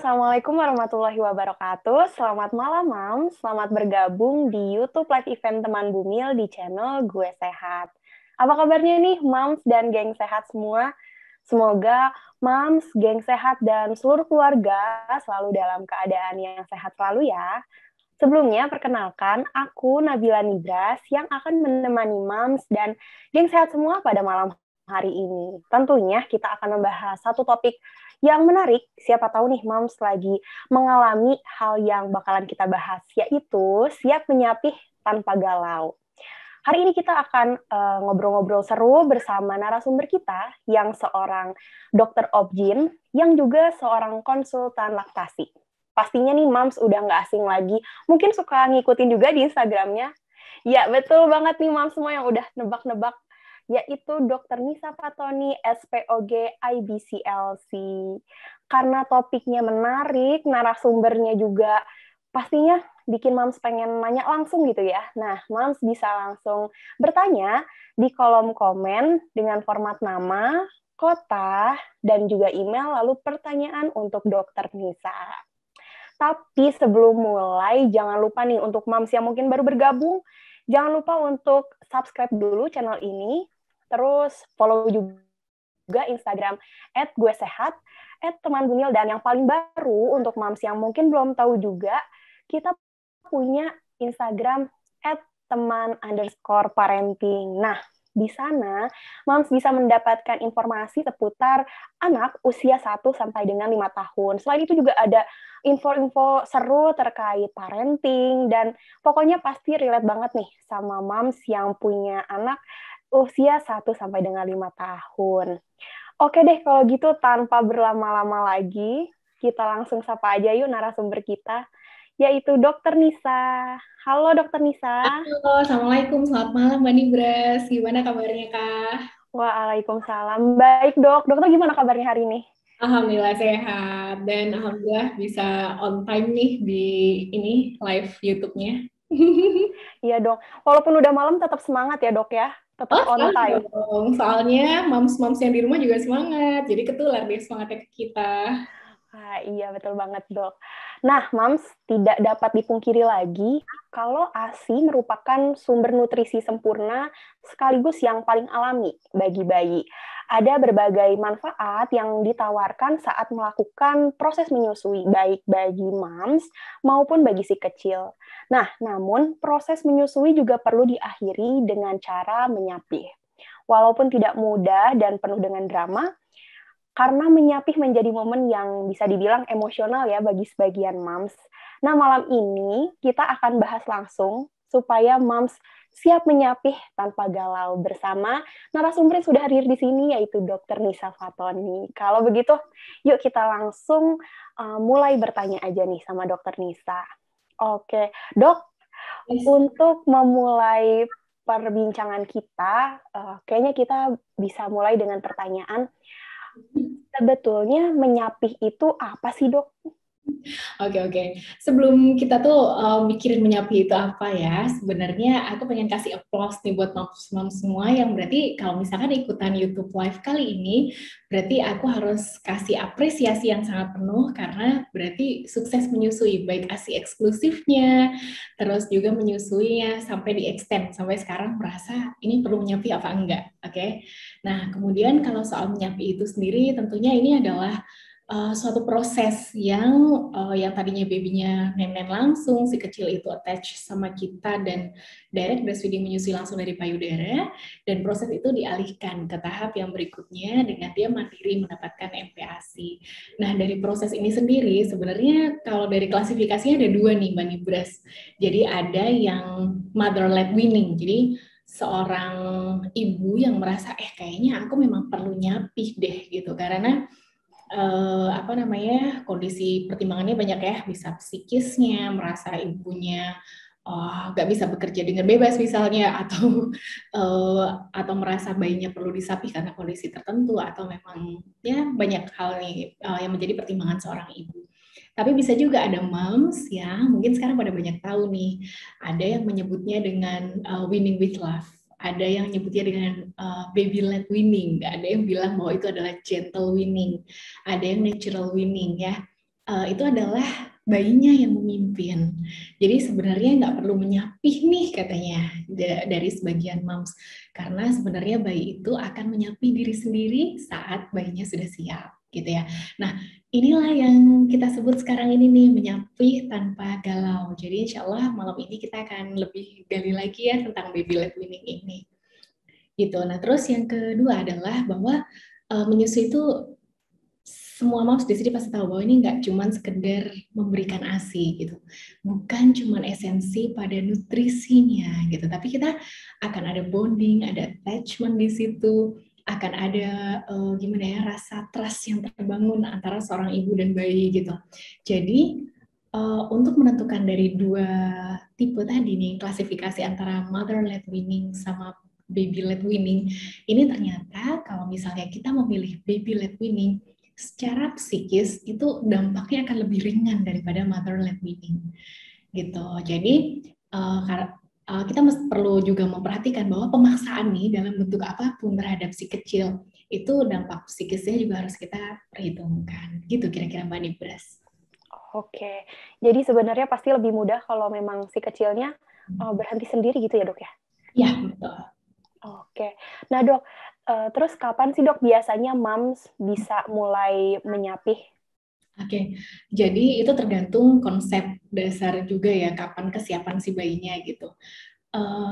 Assalamualaikum warahmatullahi wabarakatuh. Selamat malam, Mam. Selamat bergabung di YouTube Live Event Teman Bumil di channel Gue Sehat. Apa kabarnya nih, Mams dan geng sehat semua? Semoga Mams, geng sehat, dan seluruh keluarga selalu dalam keadaan yang sehat selalu ya. Sebelumnya, perkenalkan, aku Nabila Nibras yang akan menemani Mams dan geng sehat semua pada malam hari ini. Tentunya kita akan membahas satu topik yang menarik. Siapa tahu nih Mams lagi mengalami hal yang bakalan kita bahas, yaitu siap menyapih tanpa galau. Hari ini kita akan ngobrol-ngobrol seru bersama narasumber kita yang seorang dokter obgyn yang juga seorang konsultan laktasi. Pastinya nih Mams udah nggak asing lagi, mungkin suka ngikutin juga di Instagramnya. Ya betul banget nih Mams semua yang udah nebak-nebak, yaitu Dr. Nisa Fatoni, SPOG IBCLC. Karena topiknya menarik, narasumbernya juga pastinya bikin Mams pengen nanya langsung gitu ya. Nah, Mams bisa langsung bertanya di kolom komen dengan format nama, kota, dan juga email, lalu pertanyaan untuk Dr. Nisa. Tapi sebelum mulai, jangan lupa nih untuk Mams yang mungkin baru bergabung, jangan lupa untuk subscribe dulu channel ini, terus follow juga Instagram @guesehat, @temanbumil, dan yang paling baru untuk Mams yang mungkin belum tahu juga, kita punya Instagram @teman_parenting. Nah, di sana Mams bisa mendapatkan informasi seputar anak usia 1 sampai dengan 5 tahun. Selain itu juga ada info-info seru terkait parenting, dan pokoknya pasti relate banget nih sama Mams yang punya anak usia 1 sampai dengan 5 tahun. Oke deh, kalau gitu tanpa berlama-lama lagi, kita langsung sapa aja yuk narasumber kita, yaitu Dr. Nisa. Halo Dr. Nisa. Halo, Assalamualaikum. Selamat malam, Mbak Nibras. Gimana kabarnya, Kak? Waalaikumsalam. Baik dok. Dokter gimana kabarnya hari ini? Alhamdulillah sehat. Dan Alhamdulillah bisa on time nih di ini live YouTube-nya. Iya dok. Walaupun udah malam tetap semangat ya dok ya. Tetap Oh, on semangat time. dong. Soalnya moms-moms yang di rumah juga semangat. Jadi ketular deh semangatnya ke kita. Ah, iya, betul banget, Dok. Nah, Mams, tidak dapat dipungkiri lagi kalau ASI merupakan sumber nutrisi sempurna sekaligus yang paling alami bagi bayi. Ada berbagai manfaat yang ditawarkan saat melakukan proses menyusui, baik bagi Mams maupun bagi si kecil. Nah, namun proses menyusui juga perlu diakhiri dengan cara menyapih. Walaupun tidak mudah dan penuh dengan drama, karena menyapih menjadi momen yang bisa dibilang emosional ya bagi sebagian moms. Nah, malam ini kita akan bahas langsung supaya moms siap menyapih tanpa galau bersama narasumber yang sudah hadir di sini, yaitu Dr. Nisa Fatoni. Kalau begitu, yuk kita langsung mulai bertanya aja nih sama Dr. Nisa. Oke, Dok, Yes. untuk memulai perbincangan kita, kayaknya kita bisa mulai dengan pertanyaan, sebetulnya menyapih itu apa sih, Dok? Oke, oke. Sebelum kita tuh mikirin menyapi itu apa ya, sebenarnya aku pengen kasih applause nih buat moms semua yang berarti kalau misalkan ikutan YouTube Live kali ini, berarti aku harus kasih apresiasi yang sangat penuh karena berarti sukses menyusui, baik ASI eksklusifnya, terus juga menyusuinya sampai di extend, sampai sekarang merasa ini perlu menyapi apa enggak, oke? Nah, kemudian kalau soal menyapi itu sendiri, tentunya ini adalah suatu proses yang tadinya babynya nenen langsung, si kecil itu attach sama kita dan direct breastfeeding menyusui langsung dari payudara, dan proses itu dialihkan ke tahap yang berikutnya dengan dia mandiri mendapatkan MPASI. Nah, dari proses ini sendiri sebenarnya kalau dari klasifikasinya ada dua nih, Mbak Nibras. Jadi ada yang mother-led weaning, jadi seorang ibu yang merasa kayaknya aku memang perlu nyapih deh gitu karena apa namanya kondisi pertimbangannya banyak ya, bisa psikisnya, merasa ibunya nggak bisa bekerja dengan bebas misalnya, atau merasa bayinya perlu disapih karena kondisi tertentu, atau memang ya banyak hal nih yang menjadi pertimbangan seorang ibu. Tapi bisa juga ada moms ya, mungkin sekarang pada banyak tahu nih, ada yang menyebutnya dengan winning with love, ada yang nyebutnya dengan baby led winning, ada yang bilang bahwa itu adalah gentle winning, ada yang natural winning ya. itu adalah bayinya yang memimpin. Jadi sebenarnya nggak perlu menyapih nih katanya dari sebagian moms. Karena sebenarnya bayi itu akan menyapih diri sendiri saat bayinya sudah siap gitu ya. Nah inilah yang kita sebut sekarang ini nih, menyapih tanpa galau. Jadi insya Allah malam ini kita akan lebih gali lagi ya tentang baby led weaning ini. Gitu. Nah terus yang kedua adalah bahwa menyusui itu semua moms di sini pasti tahu bahwa ini nggak cuma sekedar memberikan ASI gitu, bukan cuma esensi pada nutrisinya gitu, tapi kita akan ada bonding, ada attachment di situ, akan ada gimana ya, rasa trust yang terbangun antara seorang ibu dan bayi gitu. Jadi untuk menentukan dari dua tipe tadi nih, klasifikasi antara mother led weaning sama baby led weaning, ini ternyata kalau misalnya kita memilih baby led weaning, secara psikis itu dampaknya akan lebih ringan daripada mother led weaning gitu. Jadi kita perlu juga memperhatikan bahwa pemaksaan nih dalam bentuk apapun terhadap si kecil itu dampak psikisnya juga harus kita perhitungkan. Gitu kira-kira Mbak Nibras. Oke, jadi sebenarnya pasti lebih mudah kalau memang si kecilnya berhenti sendiri gitu ya dok ya? Ya, betul. Oke, nah dok, terus kapan sih dok biasanya moms bisa mulai menyapih? Oke, jadi itu tergantung konsep dasar juga ya, kapan kesiapan si bayinya gitu.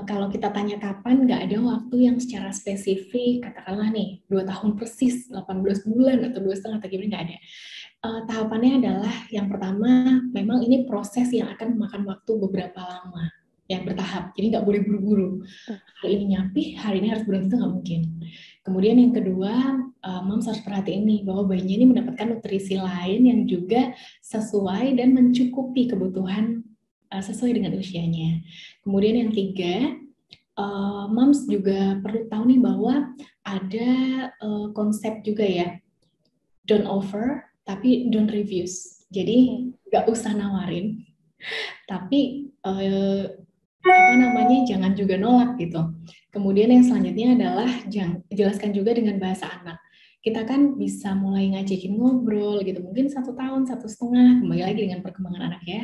Kalau kita tanya kapan, nggak ada waktu yang secara spesifik, katakanlah nih, 2 tahun persis, 18 bulan, atau 2,5, atau gimana, nggak ada. Tahapannya adalah, yang pertama, memang ini proses yang akan memakan waktu beberapa lama, yang bertahap, jadi nggak boleh buru-buru. Hari ini nyapih, hari ini harus berhenti, itu nggak mungkin. Kemudian yang kedua, moms harus perhatiin nih, bahwa bayinya ini mendapatkan nutrisi lain yang juga sesuai dan mencukupi kebutuhan sesuai dengan usianya. Kemudian yang tiga, moms juga perlu tahu nih bahwa ada konsep juga ya, don't offer, tapi don't refuse. Jadi nggak usah nawarin, tapi apa namanya, jangan juga nolak gitu. Kemudian yang selanjutnya adalah jelaskan juga dengan bahasa anak. Kita kan bisa mulai ngajakin ngobrol gitu, mungkin 1 tahun, 1,5, kembali lagi dengan perkembangan anak ya.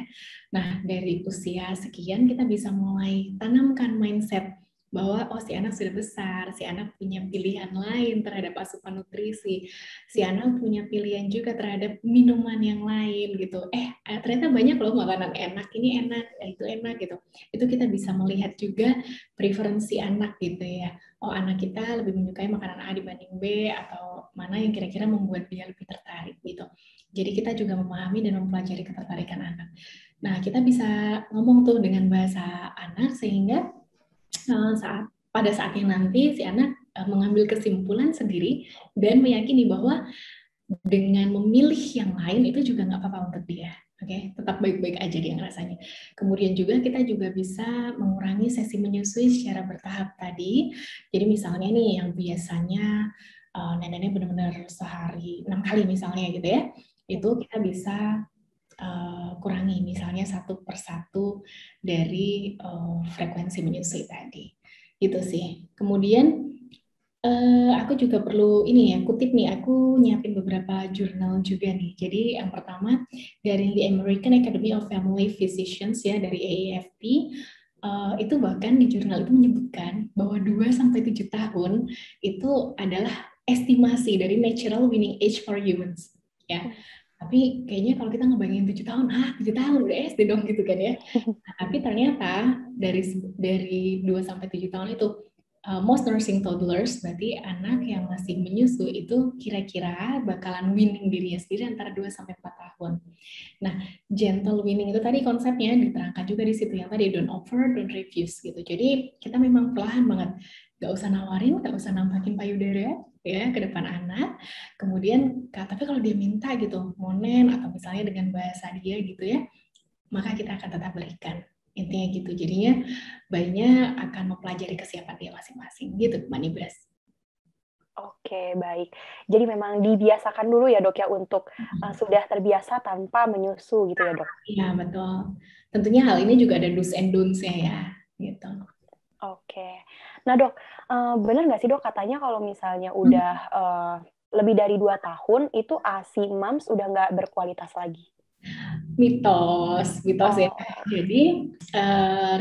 Nah dari usia sekian kita bisa mulai tanamkan mindset bahwa oh si anak sudah besar, si anak punya pilihan lain terhadap asupan nutrisi, si anak punya pilihan juga terhadap minuman yang lain gitu. Ternyata banyak loh makanan enak, ini enak, itu enak gitu. Itu kita bisa melihat juga preferensi anak gitu ya. Oh anak kita lebih menyukai makanan A dibanding B, atau mana yang kira-kira membuat dia lebih tertarik gitu. Jadi kita juga memahami dan mempelajari ketertarikan anak. Nah kita bisa ngomong tuh dengan bahasa anak sehingga pada saatnya nanti si anak mengambil kesimpulan sendiri dan meyakini bahwa dengan memilih yang lain itu juga nggak apa-apa untuk dia. Oke, tetap baik-baik aja dia ngerasanya. Kemudian juga kita juga bisa mengurangi sesi menyusui secara bertahap tadi. Jadi misalnya nih yang biasanya neneknya benar-benar sehari 6 kali misalnya gitu ya, itu kita bisa kurangi misalnya 1/1 dari frekuensi menyusui tadi. Gitu sih. Kemudian aku juga perlu ini ya, kutip nih, aku nyiapin beberapa jurnal juga nih. Jadi yang pertama dari the American Academy of Family Physicians ya, dari AAFP, itu bahkan di jurnal itu menyebutkan bahwa 2-7 tahun itu adalah estimasi dari natural weaning age for humans ya. Tapi kayaknya kalau kita ngebayangin 7 tahun, 7 tahun udah SD dong gitu kan ya. Nah, tapi ternyata dari 2-7 tahun itu most nursing toddlers, berarti anak yang masih menyusui itu kira-kira bakalan weaning dirinya sendiri antara 2-4 tahun. Nah, gentle weaning itu tadi konsepnya diterangkan juga di situ yang tadi don't offer, don't refuse gitu. Jadi kita memang perlahan banget, gak usah nawarin, gak usah nampakin payudara ya ke depan anak. Kemudian, tapi kalau dia minta gitu, monen atau misalnya dengan bahasa dia gitu ya, maka kita akan tetap berikan. Intinya gitu. Jadinya bayinya akan mempelajari kesiapan dia masing-masing. Gitu, Mbak Nibras. Oke, baik. Jadi memang dibiasakan dulu ya dok ya untuk sudah terbiasa tanpa menyusu gitu ya dok? Iya, betul. Tentunya hal ini juga ada do's and don'ts-nya ya. Gitu. Oke. Nah dok, benar nggak sih dok katanya kalau misalnya udah lebih dari 2 tahun, itu ASI moms udah nggak berkualitas lagi? mitos ya. Oh, Jadi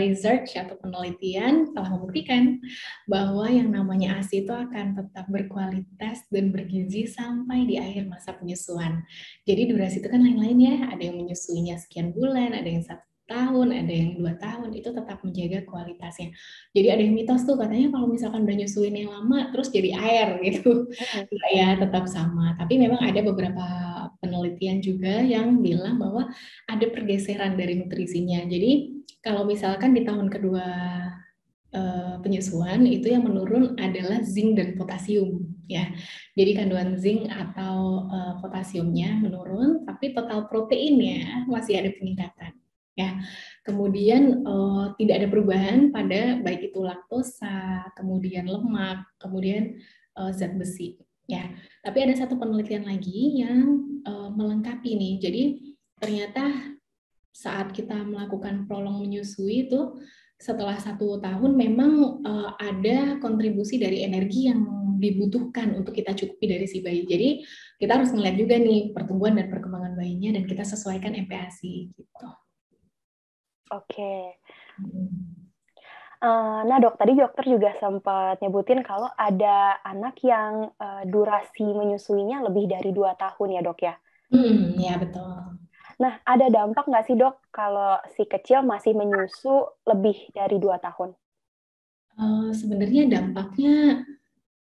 research atau penelitian telah membuktikan bahwa yang namanya ASI itu akan tetap berkualitas dan bergizi sampai di akhir masa penyusuan. Jadi durasi itu kan lain-lain ya, ada yang menyusuinya sekian bulan, ada yang 1 tahun, ada yang 2 tahun, itu tetap menjaga kualitasnya. Jadi ada yang mitos tuh katanya kalau misalkan udah nyusuin yang lama terus jadi air gitu. mm, Enggak ya, tetap sama. Tapi memang ada beberapa penelitian juga yang bilang bahwa ada pergeseran dari nutrisinya. Jadi kalau misalkan di tahun kedua penyusuan itu yang menurun adalah zinc dan potasium ya. Jadi kandungan zinc atau potasiumnya menurun, tapi total proteinnya masih ada peningkatan. Ya, kemudian tidak ada perubahan pada baik itu laktosa, kemudian lemak, kemudian zat besi. Ya, tapi ada satu penelitian lagi yang melengkapi nih. Jadi ternyata saat kita melakukan prolong menyusui itu setelah 1 tahun memang ada kontribusi dari energi yang dibutuhkan untuk kita cukupi dari si bayi. Jadi kita harus melihat juga nih pertumbuhan dan perkembangan bayinya dan kita sesuaikan MPASI gitu. oke. Nah dok, tadi dokter juga sempat nyebutin kalau ada anak yang durasi menyusuinya lebih dari 2 tahun ya dok ya? Ya betul. Nah, ada dampak nggak sih dok kalau si kecil masih menyusu lebih dari 2 tahun? Sebenarnya dampaknya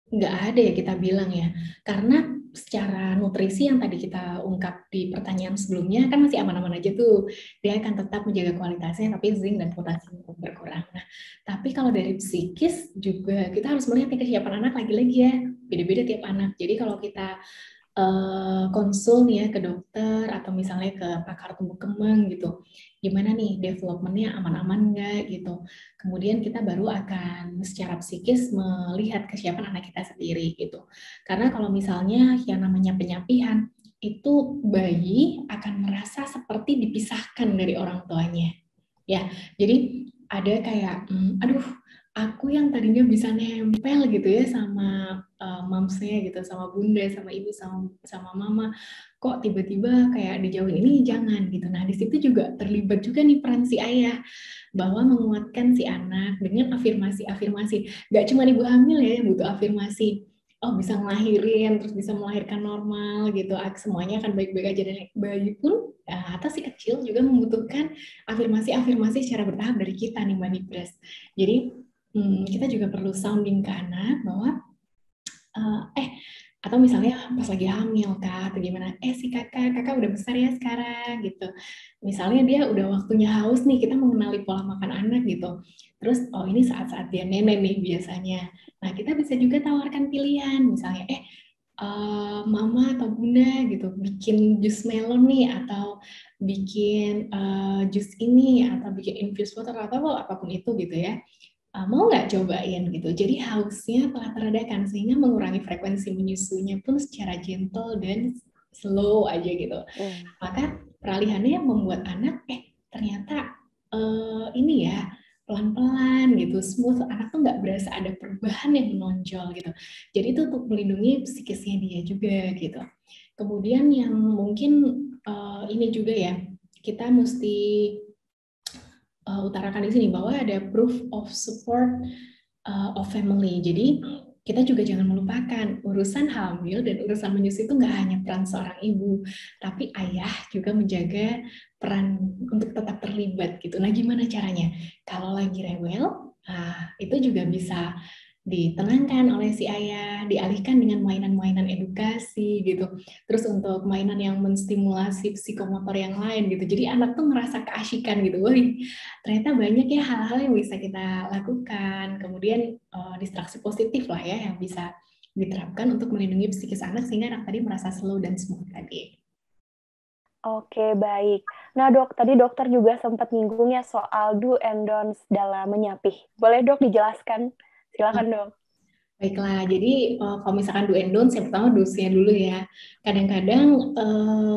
nggak ada ya kita bilang ya, karena secara nutrisi yang tadi kita ungkap di pertanyaan sebelumnya kan masih aman-aman aja tuh, dia akan tetap menjaga kualitasnya tapi zinc dan potasium berkurang. Nah, tapi kalau dari psikis juga kita harus melihat nih kesiapan anak lagi-lagi ya, beda-beda tiap anak. Jadi kalau kita konsul nih ya ke dokter atau misalnya ke pakar tumbuh kembang gitu, gimana nih developmentnya aman-aman nggak gitu. Kemudian kita baru akan secara psikis melihat kesiapan anak kita sendiri gitu. Karena kalau misalnya yang namanya penyapihan itu bayi akan merasa seperti dipisahkan dari orang tuanya. Ya, jadi ada kayak, aduh, aku yang tadinya bisa nempel gitu ya sama mamsnya gitu, sama bunda, sama ibu, sama mama, kok tiba-tiba kayak dijauhin, ini jangan gitu. Nah, di situ juga terlibat juga nih peran si ayah bahwa menguatkan si anak dengan afirmasi-afirmasi. Gak cuma ibu hamil ya yang butuh afirmasi. Oh, bisa ngelahirin, terus bisa melahirkan normal gitu. Semuanya akan baik-baik aja. Dan bayi pun, atau si kecil juga membutuhkan afirmasi-afirmasi secara bertahap dari kita nih Mbak Nibras. Jadi kita juga perlu sounding ke anak bahwa atau misalnya pas lagi hamil kak atau gimana, si kakak udah besar ya sekarang gitu. Misalnya dia udah waktunya haus nih, kita mengenali pola makan anak gitu. Terus oh ini saat-saat dia nenek nih biasanya. Nah kita bisa juga tawarkan pilihan, misalnya mama atau bunda gitu bikin jus melon nih atau bikin jus ini atau bikin infused water atau apapun itu gitu ya. Mau nggak cobain gitu. Jadi hausnya telah teredakan sehingga mengurangi frekuensi menyusunya pun secara gentle dan slow aja gitu. Maka peralihannya membuat anak ternyata ini ya pelan-pelan gitu, smooth, anak tuh nggak berasa ada perubahan yang menonjol gitu. Jadi itu untuk melindungi psikisnya dia juga gitu. Kemudian yang mungkin ini juga ya, kita mesti utarakan di sini bahwa ada proof of support of family. Jadi kita juga jangan melupakan urusan hamil dan urusan menyusui itu nggak hanya peran seorang ibu, tapi ayah juga menjaga peran untuk tetap terlibat gitu. Nah, gimana caranya? Kalau lagi rewel, itu juga bisa ditenangkan oleh si ayah, dialihkan dengan mainan-mainan edukasi gitu. Terus untuk mainan yang menstimulasi psikomotor yang lain gitu. Jadi anak tuh merasa keasyikan gitu. Wah, ternyata banyak ya hal-hal yang bisa kita lakukan. Kemudian distraksi positif lah ya yang bisa diterapkan untuk melindungi psikis anak sehingga anak tadi merasa slow dan smooth tadi. Oke, baik. Nah dok, tadi dokter juga sempat nyinggung ya soal do and don'ts dalam menyapih. Boleh dok dijelaskan? Silakan dok. Baiklah, jadi kalau misalkan do and don'ts, yang pertama do-nya dulu ya. Kadang-kadang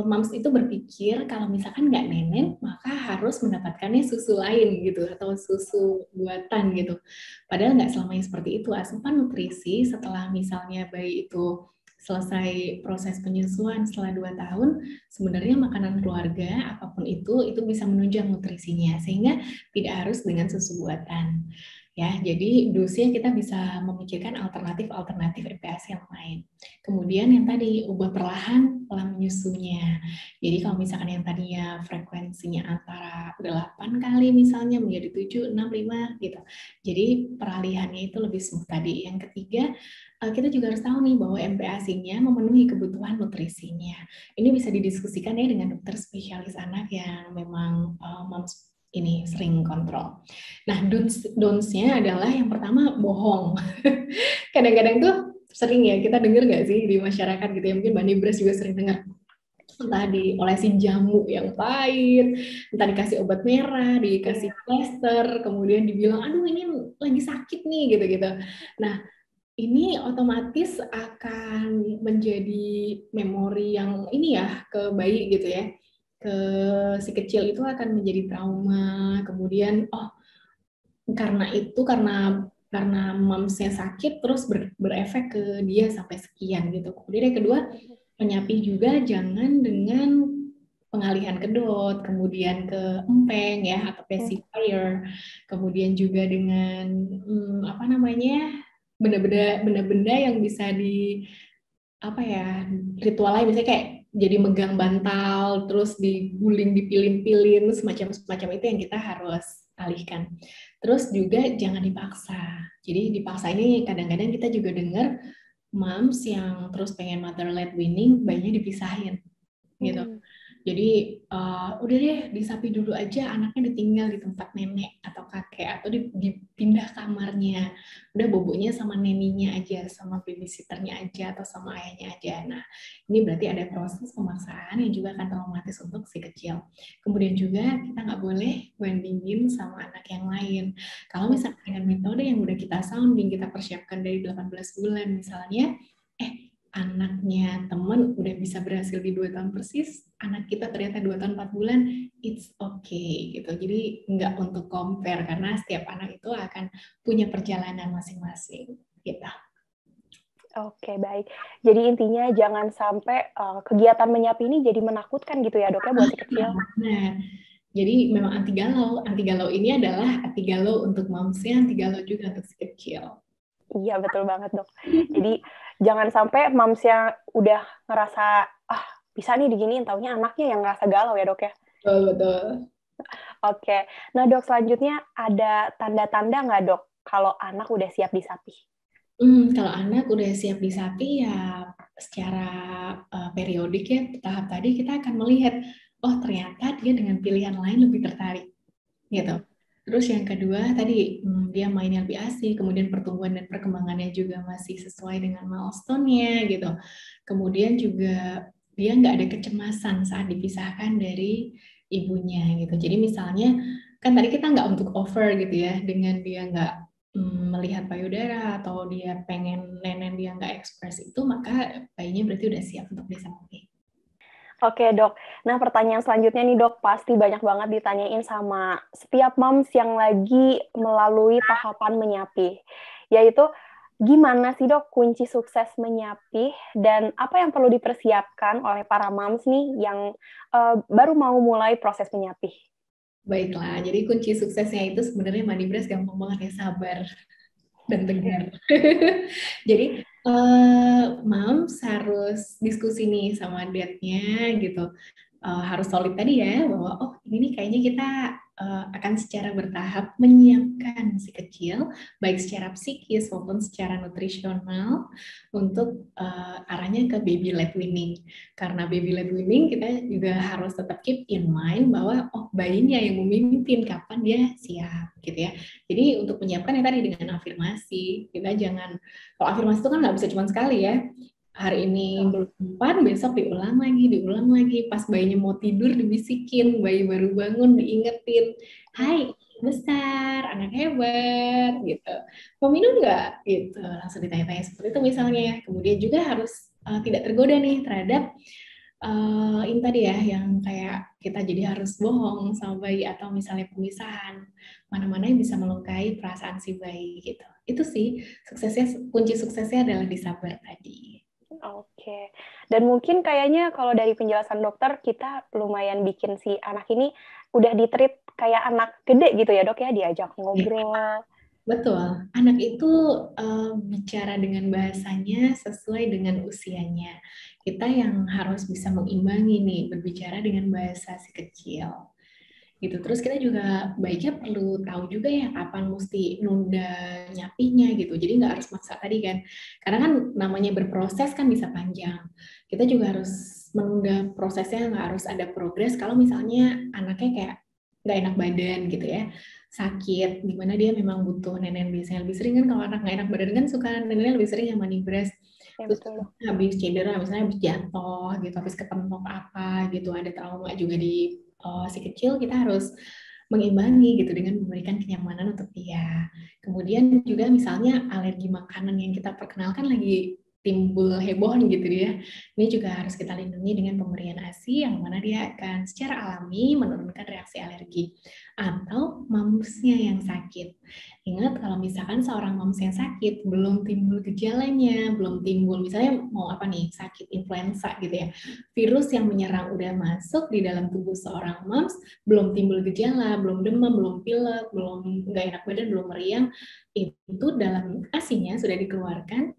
moms itu berpikir kalau misalkan nggak nenek, maka harus mendapatkannya susu lain gitu, atau susu buatan gitu. Padahal nggak selamanya seperti itu. Asupan nutrisi setelah misalnya bayi itu selesai proses penyusuan setelah 2 tahun, sebenarnya makanan keluarga apapun itu bisa menunjang nutrisinya sehingga tidak harus dengan susu buatan. Ya, jadi dosisnya kita bisa memikirkan alternatif MPASI yang lain. Kemudian yang tadi ubah perlahan pola menyusunya. Jadi kalau misalkan yang tadinya frekuensinya antara 8 kali misalnya menjadi 7, 6, 5 gitu. Jadi peralihannya itu lebih smooth tadi. Yang ketiga, kita juga harus tahu nih bahwa MPASI-nya memenuhi kebutuhan nutrisinya. Ini bisa didiskusikan ya dengan dokter spesialis anak yang memang moms ini sering kontrol. Nah, don'ts-nya adalah yang pertama bohong. Kadang-kadang tuh sering ya kita dengar nggak sih di masyarakat gitu ya, mungkin Mbak Nibras juga sering dengar, entah diolesin jamu yang pahit, entah dikasih obat merah, dikasih plester, kemudian dibilang, aduh ini lagi sakit nih, gitu-gitu. Nah, ini otomatis akan menjadi memori yang ini ya, ke bayi gitu ya, ke si kecil itu akan menjadi trauma, kemudian, oh karena momsnya sakit terus berefek ke dia sampai sekian gitu. Kemudian yang kedua, penyapi juga jangan dengan pengalihan kedot, kemudian ke empeng ya atau pacifier, kemudian juga dengan apa namanya benda-benda yang bisa di apa ya ritual lain misalnya kayak jadi megang bantal terus diguling dipilin-pilin semacam itu yang kita harus alihkan. Terus juga jangan dipaksa. Jadi dipaksa ini kadang-kadang kita juga dengar moms yang terus pengen mother led weaning bayinya dipisahin gitu. Jadi udah deh disapi dulu aja, anaknya ditinggal di tempat nenek atau kakek atau dipindah kamarnya. Udah bobonya sama neninya aja, sama babysitternya aja atau sama ayahnya aja. Nah, ini berarti ada proses pemaksaan yang juga akan traumatis untuk si kecil. Kemudian juga kita nggak boleh bandingin sama anak yang lain. Kalau misalnya dengan metode yang udah kita sounding, kita persiapkan dari 18 bulan misalnya, anaknya teman udah bisa berhasil di 2 tahun persis, anak kita ternyata 2 tahun 4 bulan, it's okay gitu. Jadi nggak untuk compare karena setiap anak itu akan punya perjalanan masing-masing gitu. Oke, baik. Jadi intinya jangan sampai kegiatan menyapi ini jadi menakutkan gitu ya dok ya buat si kecil. Nah, jadi memang anti galau. Anti galau ini adalah anti galau untuk momsnya, anti galau juga untuk si kecil. Iya, betul banget, Dok. Jadi, jangan sampai mamsnya udah ngerasa, bisa nih diginiin, taunya anaknya yang ngerasa galau ya, Dok, ya? Betul. Oke. Nah, Dok, selanjutnya ada tanda-tanda nggak, Dok, kalau anak udah siap disapi? Kalau anak udah siap disapi ya secara periodik ya, tahap tadi kita akan melihat, oh ternyata dia dengan pilihan lain lebih tertarik, gitu. Terus yang kedua tadi dia mainnya lebih asik, kemudian pertumbuhan dan perkembangannya juga masih sesuai dengan milestone-nya gitu. Kemudian juga dia nggak ada kecemasan saat dipisahkan dari ibunya gitu. Jadi misalnya kan tadi kita nggak untuk over gitu ya, dengan dia nggak melihat payudara atau dia pengen nenek dia nggak ekspres itu, maka bayinya berarti udah siap untuk disapi. Oke, Dok. Nah, pertanyaan selanjutnya nih, Dok, pasti banyak banget ditanyain sama setiap moms yang lagi melalui tahapan menyapi. Yaitu, gimana sih, Dok, kunci sukses menyapi dan apa yang perlu dipersiapkan oleh para moms nih yang baru mau mulai proses menyapi? Baiklah, jadi kunci suksesnya itu sebenarnya Mbak Nibras gampang banget ya, sabar dan tegar. Jadi moms harus diskusi nih sama dadnya gitu. Harus solid tadi ya bahwa oh ini nih kayaknya kita akan secara bertahap menyiapkan si kecil baik secara psikis maupun secara nutrisional untuk arahnya ke baby led weaning. Karena baby led weaning kita juga harus tetap keep in mind bahwa oh bayinya yang memimpin kapan dia siap gitu ya. Jadi untuk menyiapkan yang tadi dengan afirmasi, kita jangan, kalau afirmasi itu kan nggak bisa cuma sekali ya, hari ini belum sempat, besok diulang lagi, pas bayinya mau tidur dibisikin, bayi baru bangun diingetin, hai besar, anak hebat, gitu. Mau minum nggak? Gitu, langsung ditanya-tanya seperti itu misalnya ya. Kemudian juga harus tidak tergoda nih terhadap ini tadi ya, yang kayak kita jadi harus bohong sama bayi atau misalnya pemisahan, mana-mana yang bisa melukai perasaan si bayi gitu. Itu sih suksesnya, kunci suksesnya adalah disabar tadi. Oke. Dan mungkin kayaknya kalau dari penjelasan dokter, kita lumayan bikin si anak ini udah di-treat kayak anak gede gitu ya, Dok ya, diajak ngobrol. Betul, anak itu bicara dengan bahasanya sesuai dengan usianya. Kita yang harus bisa mengimbangi nih, berbicara dengan bahasa si kecil. Gitu. Terus kita juga baiknya perlu tahu juga ya kapan mesti nunda nyapihnya gitu. Jadi nggak harus maksa tadi kan. Karena kan namanya berproses kan bisa panjang. Kita juga harus menunda prosesnya, nggak harus ada progres kalau misalnya anaknya kayak nggak enak badan gitu ya, sakit, dimana dia memang butuh nenek biasanya lebih sering kan kalau anak nggak enak badan kan suka neneknya lebih sering yang manibres. Ya, Terus betul, Dok. habis cedera, misalnya habis jatuh gitu, habis kepentok apa gitu, ada trauma juga di si kecil, kita harus mengimbangi gitu dengan memberikan kenyamanan untuk dia. Kemudian juga misalnya alergi makanan yang kita perkenalkan lagi timbul heboh gitu ya. Ini juga harus kita lindungi dengan pemberian ASI yang mana dia akan secara alami menurunkan reaksi alergi. Atau mamsnya yang sakit. Ingat kalau misalkan seorang mams yang sakit belum timbul gejalanya, belum timbul misalnya mau apa nih, sakit influenza gitu ya. Virus yang menyerang udah masuk di dalam tubuh seorang mams, belum timbul gejala, belum demam, belum pilek, belum nggak enak badan, belum meriang, itu dalam ASI-nya sudah dikeluarkan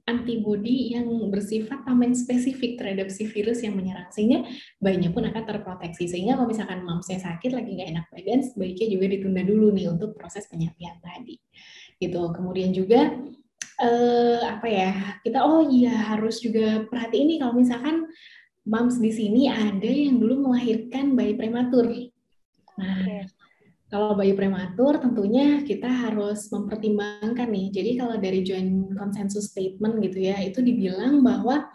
antibodi yang bersifat tameng spesifik terhadap si virus yang menyerang, sehingga bayinya pun akan terproteksi. Sehingga kalau misalkan mamsnya sakit lagi nggak enak badan, sebaiknya juga ditunda dulu nih untuk proses penyapian tadi. Gitu. Kemudian juga apa ya, kita oh iya harus juga perhatiin nih kalau misalkan mams di sini ada yang dulu melahirkan bayi prematur. Nah, Oke. kalau bayi prematur tentunya kita harus mempertimbangkan nih. Jadi kalau dari Joint Consensus Statement gitu ya, itu dibilang bahwa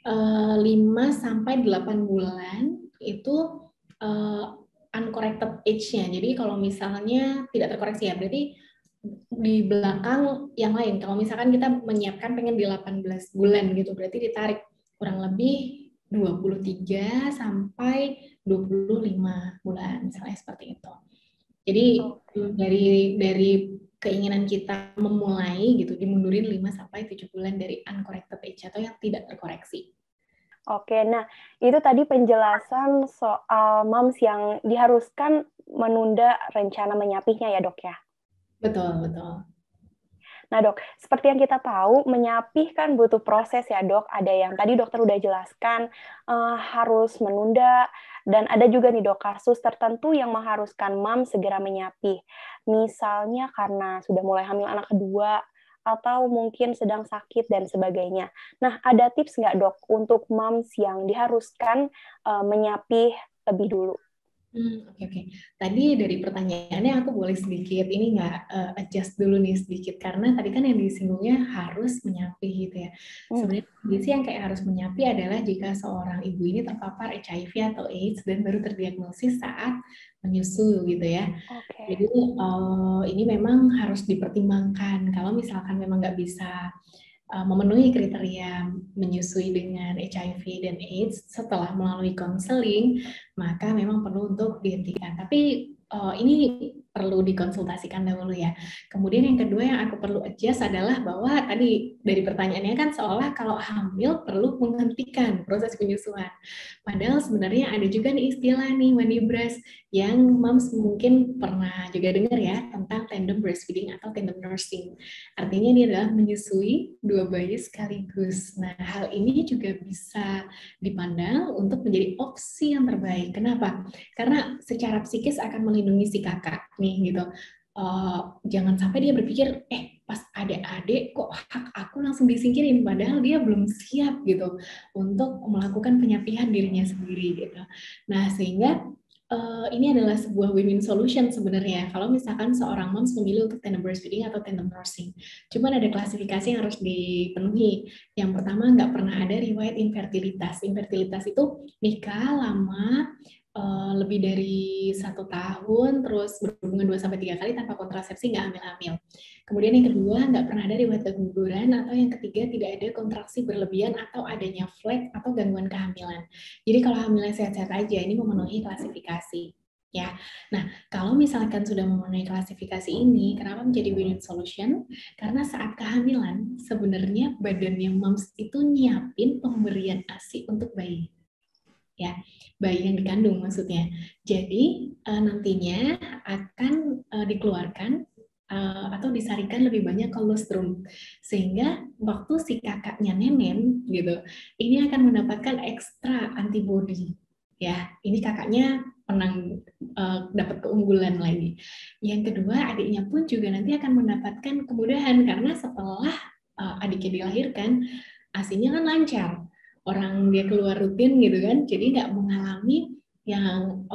5 sampai 8 bulan itu uncorrected age-nya. Jadi kalau misalnya tidak terkoreksi ya, berarti di belakang yang lain. Kalau misalkan kita menyiapkan pengen di 18 bulan gitu, berarti ditarik kurang lebih 23 sampai 25 bulan, misalnya seperti itu. Jadi Oke. dari keinginan kita memulai gitu dimundurin 5 sampai 7 bulan dari uncorrected age atau yang tidak terkoreksi. Oke, nah itu tadi penjelasan soal moms yang diharuskan menunda rencana menyapihnya ya, Dok ya. Betul, betul. Nah, Dok, seperti yang kita tahu, menyapih kan butuh proses ya, Dok. Ada yang tadi dokter udah jelaskan, harus menunda, dan ada juga nih, Dok, kasus tertentu yang mengharuskan mam segera menyapih. Misalnya karena sudah mulai hamil anak kedua, atau mungkin sedang sakit, dan sebagainya. Nah, ada tips nggak, Dok, untuk moms yang diharuskan menyapih lebih dulu? Oke. Tadi dari pertanyaannya aku boleh sedikit ini nggak adjust dulu nih sedikit karena tadi kan yang disinggungnya harus menyapi gitu ya. Sebenarnya kondisi yang kayak harus menyapi adalah jika seorang ibu ini terpapar HIV atau AIDS dan baru terdiagnosis saat menyusu gitu ya. Oke. Jadi ini memang harus dipertimbangkan kalau misalkan memang nggak bisa memenuhi kriteria menyusui dengan HIV dan AIDS setelah melalui konseling, maka memang perlu untuk dihentikan. Tapi ini perlu dikonsultasikan dahulu ya. Kemudian yang kedua yang aku perlu adjust adalah bahwa tadi dari pertanyaannya kan seolah kalau hamil perlu menghentikan proses penyusuan. Padahal sebenarnya ada juga nih istilah nih manibras yang moms mungkin pernah juga dengar ya tentang tandem breastfeeding atau tandem nursing. Artinya ini adalah menyusui dua bayi sekaligus. Nah, hal ini juga bisa dipandang untuk menjadi opsi yang terbaik. Kenapa? Karena secara psikis akan melindungi si kakak nih gitu. Jangan sampai dia berpikir, pas ada adik kok hak aku langsung disingkirin, padahal dia belum siap gitu untuk melakukan penyapihan dirinya sendiri gitu. Nah, sehingga ini adalah sebuah win-win solution sebenarnya kalau misalkan seorang moms memilih untuk tandem breastfeeding atau tandem nursing. Cuman ada klasifikasi yang harus dipenuhi. Yang pertama, nggak pernah ada riwayat infertilitas. Infertilitas itu nikah lama, lebih dari 1 tahun, terus berhubungan 2-3 kali tanpa kontrasepsi, nggak hamil-hamil. Kemudian yang kedua, nggak pernah ada riwayat keguguran, atau yang ketiga, tidak ada kontraksi berlebihan atau adanya flek atau gangguan kehamilan. Jadi kalau hamilnya sehat-sehat aja, ini memenuhi klasifikasi. ya. Nah, kalau misalkan sudah memenuhi klasifikasi ini, kenapa menjadi win-win solution? Karena saat kehamilan, sebenarnya badannya moms itu nyiapin pemberian ASI untuk bayi. Ya, bayi yang dikandung maksudnya. Jadi, nantinya akan dikeluarkan atau disarikan lebih banyak kolostrum. Sehingga waktu si kakaknya nenen, gitu, ini akan mendapatkan ekstra antibody. Ya, ini kakaknya menang dapat keunggulan lagi. Yang kedua, adiknya pun juga nanti akan mendapatkan kemudahan karena setelah adiknya dilahirkan, asinya kan lancar. Orang dia keluar rutin gitu kan, jadi nggak mengalami yang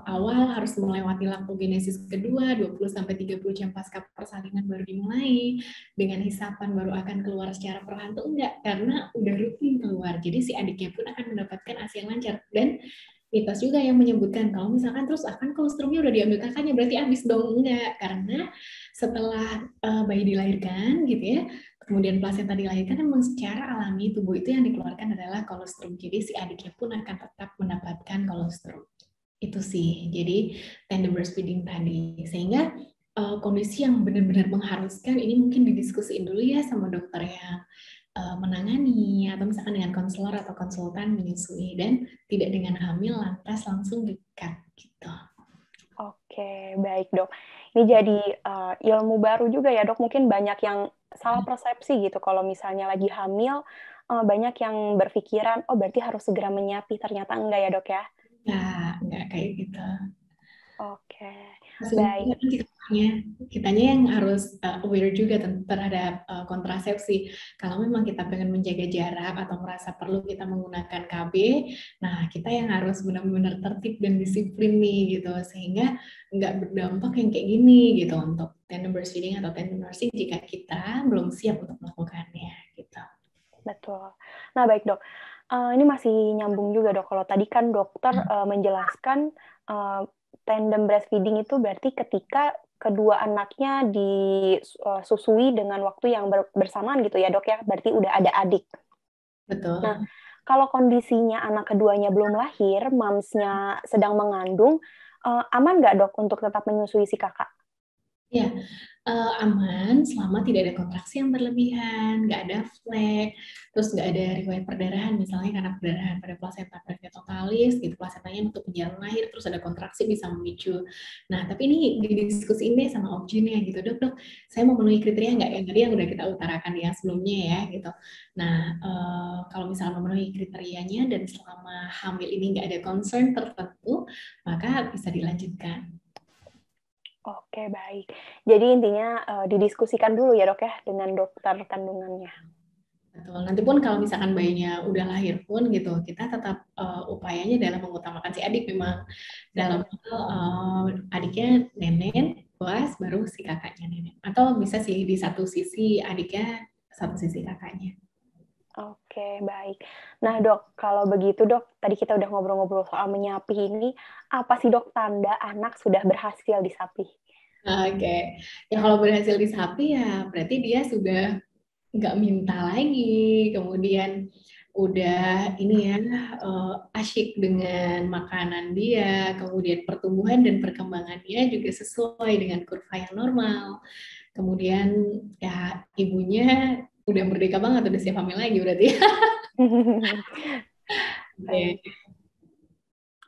awal harus melewati laktogenesis kedua 20-30 jam pasca persalinan baru dimulai, dengan hisapan baru akan keluar secara perlahan tuh enggak, karena udah rutin keluar. Jadi si adiknya pun akan mendapatkan ASI yang lancar. Dan mitos juga yang menyebutkan kalau misalkan terus akan kolostrumnya udah diambil kakaknya berarti habis dong. Enggak, karena setelah bayi dilahirkan gitu ya, kemudian plasenta dilahirkan, memang secara alami tubuh itu yang dikeluarkan adalah kolostrum. Jadi si adiknya pun akan tetap mendapatkan kolostrum. Itu sih. Jadi tandem breastfeeding tadi. Sehingga kondisi yang benar-benar mengharuskan ini mungkin didiskusiin dulu ya sama dokter yang menangani, atau misalkan dengan konselor atau konsultan menyusui, dan tidak dengan hamil lantas langsung di-cut gitu. Oke, baik dok. Ini jadi ilmu baru juga ya dok. Mungkin banyak yang salah persepsi gitu. Kalau misalnya lagi hamil, banyak yang berpikiran, oh berarti harus segera menyapih. Ternyata enggak ya dok ya? Nggak kayak gitu. Oke, baik. Sebenarnya kitanya yang harus aware juga terhadap kontrasepsi. Kalau memang kita pengen menjaga jarak atau merasa perlu kita menggunakan KB, nah kita yang harus benar-benar tertib dan disiplin nih gitu, sehingga nggak berdampak yang kayak gini gitu untuk tandem breastfeeding atau tandem nursing jika kita belum siap untuk melakukannya gitu. Betul. Nah baik dok, ini masih nyambung juga dok. Kalau tadi kan dokter menjelaskan tandem breastfeeding itu berarti ketika kedua anaknya disusui dengan waktu yang bersamaan gitu ya dok ya, berarti udah ada adik. Nah, Betul. kalau kondisinya anak keduanya belum lahir, mamsnya sedang mengandung, aman nggak dok untuk tetap menyusui si kakak? Ya, aman selama tidak ada kontraksi yang berlebihan, nggak ada flek, terus nggak ada riwayat perdarahan, misalnya karena perdarahan pada plasenta previa totalis, gitu, plasentanya untuk menjalin lahir, terus ada kontraksi bisa memicu. Nah, tapi ini didiskusiin deh sama objinnya gitu, dok, saya memenuhi kriteria nggak yang tadi yang udah kita utarakan yang sebelumnya ya, gitu. Nah, kalau misalnya memenuhi kriterianya dan selama hamil ini nggak ada concern tertentu, maka bisa dilanjutkan. Oke, baik. Jadi intinya didiskusikan dulu ya dok ya dengan dokter kandungannya. Betul. Nanti pun kalau misalkan bayinya udah lahir pun gitu, kita tetap upayanya dalam mengutamakan si adik memang dalam hal adiknya nenen, puas, baru si kakaknya nenen. Atau bisa sih di satu sisi adiknya, satu sisi kakaknya. Oke, baik. Nah dok, kalau begitu dok, tadi kita udah ngobrol-ngobrol soal menyapih ini, apa sih dok tanda anak sudah berhasil disapih? Oke, ya kalau berhasil disapi ya berarti dia sudah nggak minta lagi, kemudian udah ini ya asyik dengan makanan dia, kemudian pertumbuhan dan perkembangan dia juga sesuai dengan kurva yang normal. Kemudian ya ibunya udah merdeka banget, udah siap hamil lagi berarti. Baik. Oke.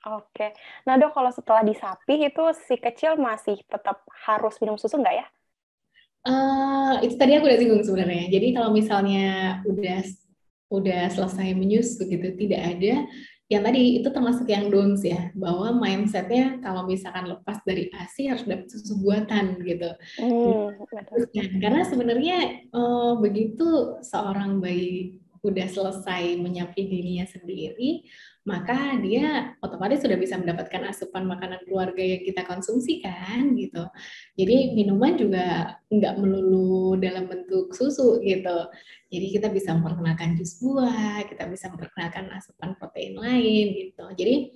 Oke. Nah dok, kalau setelah disapih itu si kecil masih tetap harus minum susu nggak ya? Itu tadi aku udah singgung sebenarnya. Jadi kalau misalnya udah selesai menyusu gitu, tidak ada yang tadi itu termasuk yang downs ya, bahwa mindsetnya kalau misalkan lepas dari ASI harus dapat susu buatan gitu. Betul. Karena sebenarnya begitu seorang bayi udah selesai menyapih dirinya sendiri, maka dia otomatis sudah bisa mendapatkan asupan makanan keluarga yang kita konsumsi kan gitu. Jadi minuman juga nggak melulu dalam bentuk susu gitu. Jadi kita bisa memperkenalkan jus buah, kita bisa memperkenalkan asupan protein lain gitu. Jadi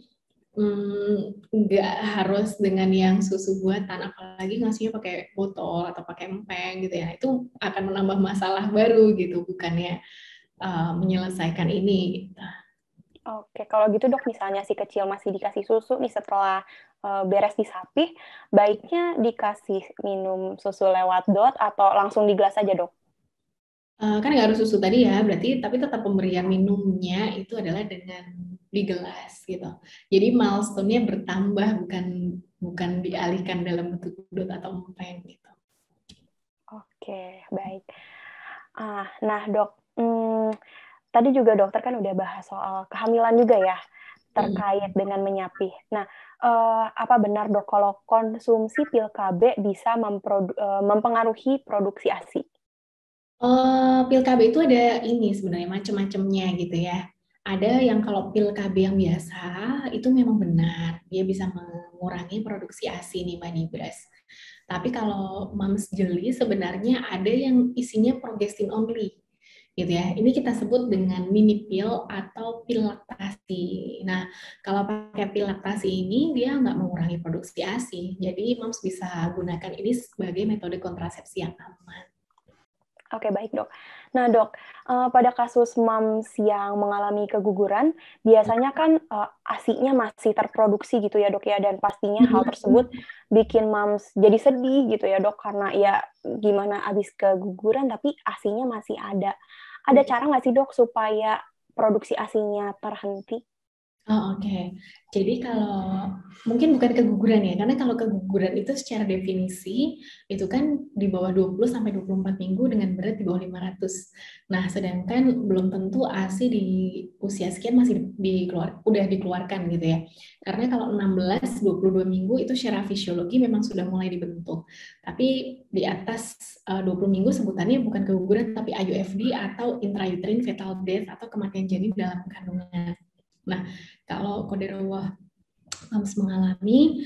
nggak harus dengan yang susu buatan, apalagi ngasihnya pakai botol atau pakai empeng gitu ya, itu akan menambah masalah baru gitu, bukannya menyelesaikan ini gitu. Oke, kalau gitu dok, misalnya si kecil masih dikasih susu nih setelah beres disapih, baiknya dikasih minum susu lewat dot atau langsung di gelas aja, Dok? Kan nggak harus susu tadi ya, berarti tapi tetap pemberian minumnya itu adalah dengan di gelas gitu. Jadi milestone-nya bertambah, bukan bukan dialihkan dalam bentuk dot atau empen gitu. Oke, baik. Nah, Dok, tadi juga dokter kan udah bahas soal kehamilan juga ya, terkait dengan menyapih. Nah, apa benar, Dok, kalau konsumsi pil KB bisa mempengaruhi produksi ASI? Pil KB itu ada ini sebenarnya macam-macamnya gitu ya. Ada yang kalau pil KB yang biasa itu memang benar dia bisa mengurangi produksi ASI nih Mbak Nibras. Tapi kalau Mams Jelly sebenarnya ada yang isinya progestin only gitu ya. Ini kita sebut dengan mini pil atau pil laktasi. Nah, kalau pakai pil laktasi ini dia nggak mengurangi produksi ASI. Jadi Mams bisa gunakan ini sebagai metode kontrasepsi yang aman. Oke, baik, Dok. Nah, Dok, pada kasus moms yang mengalami keguguran, biasanya kan ASI-nya masih terproduksi gitu ya, Dok ya, dan pastinya hal tersebut bikin moms jadi sedih gitu ya, Dok, karena ya gimana abis keguguran tapi ASI-nya masih ada. Ada cara nggak sih, Dok, supaya produksi ASI-nya terhenti? Oh, oke. Jadi kalau mungkin bukan keguguran ya, karena kalau keguguran itu secara definisi itu kan di bawah 20 sampai 24 minggu dengan berat di bawah 500. Nah, sedangkan belum tentu ASI di usia sekian masih udah dikeluarkan gitu ya. Karena kalau 16-22 minggu itu secara fisiologi memang sudah mulai dibentuk. Tapi di atas 20 minggu sebutannya bukan keguguran tapi IUFD atau intrauterine fetal death atau kematian janin dalam kandungan. Nah, kalau qadarullah Mams mengalami,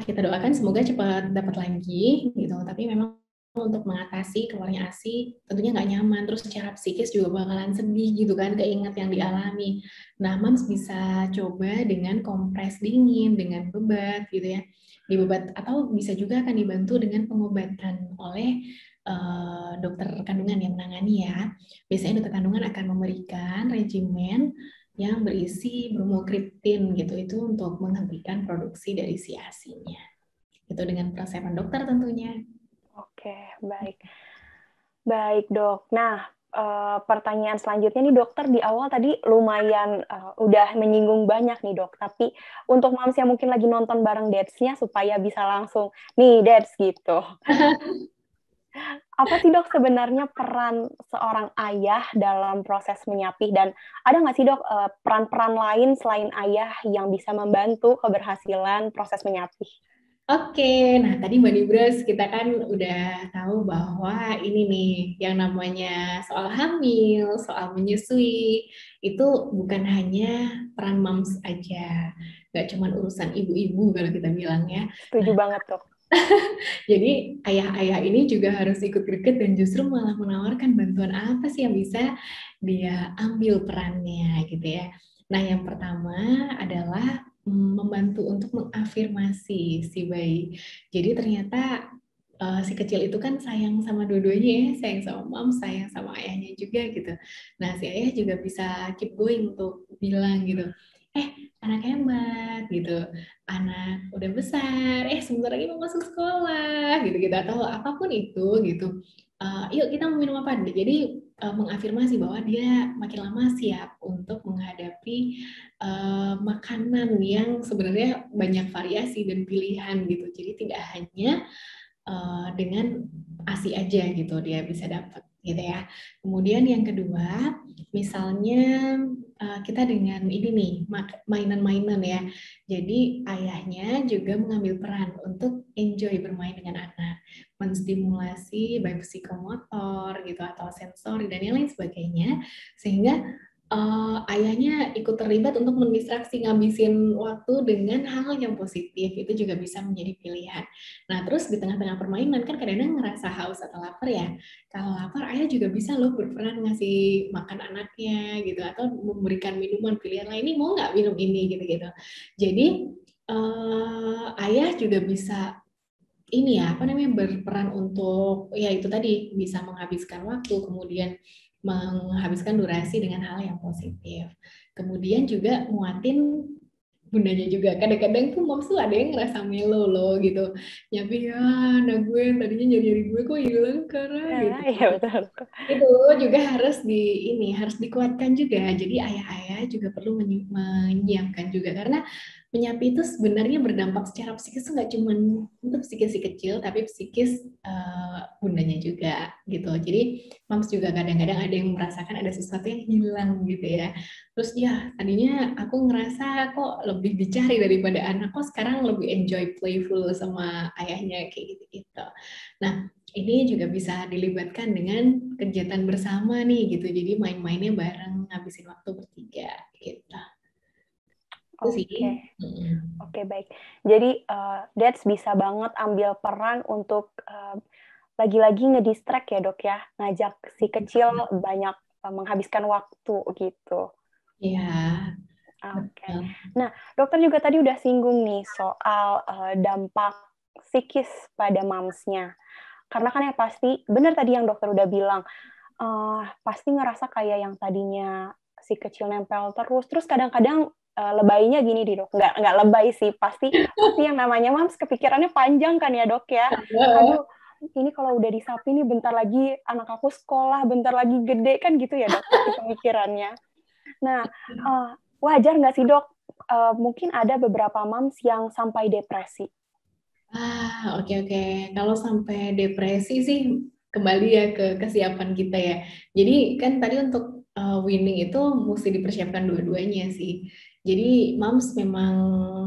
kita doakan semoga cepat dapat lagi gitu. Tapi memang untuk mengatasi keluarnya ASI tentunya nggak nyaman, terus secara psikis juga bakalan sedih gitu kan, keinget yang dialami. Nah, Mams bisa coba dengan kompres dingin, dengan bebat gitu ya, dibebat atau bisa juga akan dibantu dengan pengobatan oleh dokter kandungan yang menangani ya. Biasanya dokter kandungan akan memberikan regimen yang berisi bromokriptin gitu, itu untuk menghentikan produksi dari si ASI-nya. Itu dengan persepan dokter tentunya. Oke, baik. Baik, Dok. Nah, pertanyaan selanjutnya nih dokter, di awal tadi lumayan udah menyinggung banyak nih, Dok. Tapi untuk moms yang mungkin lagi nonton bareng dads-nya supaya bisa langsung nih dads gitu. Apa sih, Dok, sebenarnya peran seorang ayah dalam proses menyapih, dan ada nggak sih, Dok, peran-peran lain selain ayah yang bisa membantu keberhasilan proses menyapih? Oke, nah tadi Mbak Nibras kita kan udah tahu bahwa ini nih yang namanya soal hamil, soal menyusui, itu bukan hanya peran moms aja, nggak cuma urusan ibu-ibu kalau kita bilang ya. Setuju Nah, banget, Dok. jadi ayah-ayah ini juga harus ikut greget dan justru malah menawarkan bantuan apa sih yang bisa dia ambil perannya gitu ya. Nah, yang pertama adalah membantu untuk mengafirmasi si bayi. Jadi ternyata si kecil itu kan sayang sama dua-duanya ya, sayang sama mom, sayang sama ayahnya juga gitu. Nah, si ayah juga bisa keep going untuk bilang gitu, anak hebat gitu, anak udah besar, sebentar lagi mau masuk sekolah, gitu-gitu atau apapun itu gitu. Yuk kita mau minum apa? Jadi mengafirmasi bahwa dia makin lama siap untuk menghadapi makanan yang sebenarnya banyak variasi dan pilihan gitu. Jadi tidak hanya dengan ASI aja gitu dia bisa dapat gitu ya. Kemudian yang kedua, misalnya kita dengan ini nih mainan-mainan ya. Jadi ayahnya juga mengambil peran untuk enjoy bermain dengan anak, menstimulasi baik psikomotor gitu atau sensori dan yang lain sebagainya, sehingga ayahnya ikut terlibat untuk mendistraksi, ngabisin waktu dengan hal yang positif, itu juga bisa menjadi pilihan. Nah, terus di tengah-tengah permainan kan kadang-kadang ngerasa haus atau lapar ya. Kalau lapar, ayah juga bisa loh berperan ngasih makan anaknya gitu, atau memberikan minuman pilihan lain, ini mau nggak minum ini gitu-gitu. Jadi ayah juga bisa ini ya apa namanya berperan untuk ya itu tadi bisa menghabiskan waktu, kemudian menghabiskan durasi dengan hal yang positif. Kemudian juga muatin bundanya juga. Kadang-kadang tuh moms tuh ada yang ngerasa melo loh gitu. Nyapi ya, anak gue yang tadinya nyari-nyari gue kok hilang karena gitu. Nah, iya betul. Itu juga harus harus dikuatkan juga. Jadi ayah-ayah juga perlu menyiapkan juga karena menyapi itu sebenarnya berdampak secara psikis tuh nggak cuma untuk psikis si kecil, tapi psikis bundanya juga gitu. Jadi moms juga kadang-kadang ada yang merasakan ada sesuatu yang hilang gitu ya. Terus ya tadinya aku ngerasa kok lebih dicari daripada anak, kok sekarang lebih enjoy playful sama ayahnya kayak gitu-gitu. Nah, ini juga bisa dilibatkan dengan kegiatan bersama nih gitu. Jadi main-mainnya bareng, ngabisin waktu bertiga gitu. Itu sih. Oke. Mm-mm. Oke, baik. Jadi, dads bisa banget ambil peran untuk lagi-lagi ngedistract ya, Dok ya. Ngajak si kecil banyak menghabiskan waktu gitu. Iya, Oke. betul. Nah, dokter juga tadi udah singgung nih soal dampak psikis pada mamsnya. Karena kan ya pasti, benar tadi yang dokter udah bilang, pasti ngerasa kayak yang tadinya si kecil nempel terus kadang-kadang lebaynya gini di dok, nggak lebay sih, pasti pasti yang namanya mams kepikirannya panjang kan ya dok ya, Halo. aduh ini kalau udah disapi nih bentar lagi anak aku sekolah, bentar lagi gede kan gitu ya dok, pasti pemikirannya. Nah, wajar nggak sih dok, mungkin ada beberapa mams yang sampai depresi. Oke oke. Kalau sampai depresi sih kembali ya ke kesiapan kita ya. Jadi kan tadi untuk winning itu mesti dipersiapkan dua-duanya sih. Jadi moms memang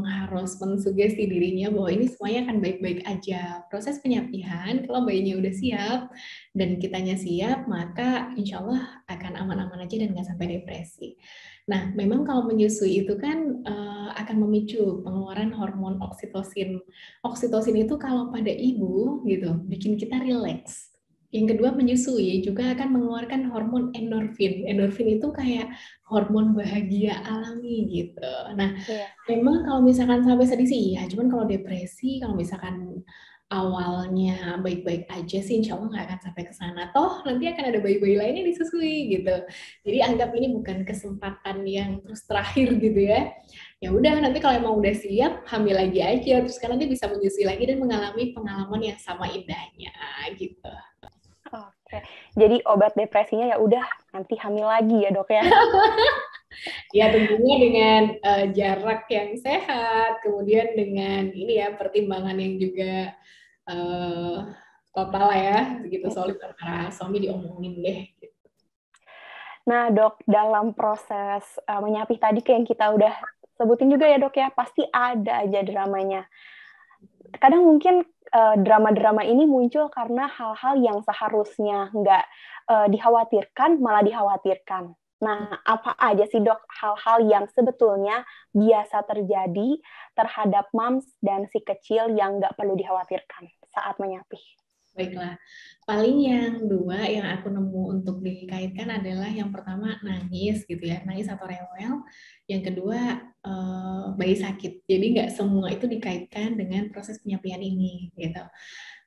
harus mensugesti dirinya bahwa ini semuanya akan baik-baik aja. Proses penyapian, kalau bayinya udah siap dan kitanya siap, maka insya Allah akan aman-aman aja dan nggak sampai depresi. Nah, memang kalau menyusui itu kan akan memicu pengeluaran hormon oksitosin. Oksitosin itu kalau pada ibu gitu, bikin kita rileks. Yang kedua menyusui juga akan mengeluarkan hormon endorfin. Endorfin itu kayak hormon bahagia alami gitu. Nah, Iya. memang kalau misalkan sampai sedih sih iya, cuman kalau depresi, kalau misalkan awalnya baik-baik aja sih insya Allah nggak akan sampai ke sana. Toh nanti akan ada bayi-bayi lainnya disusui gitu. Jadi anggap ini bukan kesempatan yang terus terakhir gitu ya. Ya udah nanti kalau emang udah siap hamil lagi aja terus kan nanti bisa menyusui lagi dan mengalami pengalaman yang sama indahnya gitu. Oke, jadi obat depresinya ya udah nanti hamil lagi ya dok ya. Ya tentunya dengan jarak yang sehat, kemudian dengan ini ya pertimbangan yang juga uh, total lah ya, begitu solid antara suami diomongin deh. Nah, Dok, dalam proses menyapih tadi yang kita udah sebutin juga ya, Dok ya, pasti ada aja dramanya. Kadang mungkin drama-drama ini muncul karena hal-hal yang seharusnya nggak dikhawatirkan, malah dikhawatirkan. Nah, apa aja sih, Dok, hal-hal yang sebetulnya biasa terjadi terhadap moms dan si kecil yang nggak perlu dikhawatirkan saat menyapih? Baiklah, paling yang dua yang aku nemu untuk dikaitkan adalah yang pertama nangis gitu ya, nangis atau rewel. Yang kedua bayi sakit. Jadi nggak semua itu dikaitkan dengan proses penyapian ini gitu.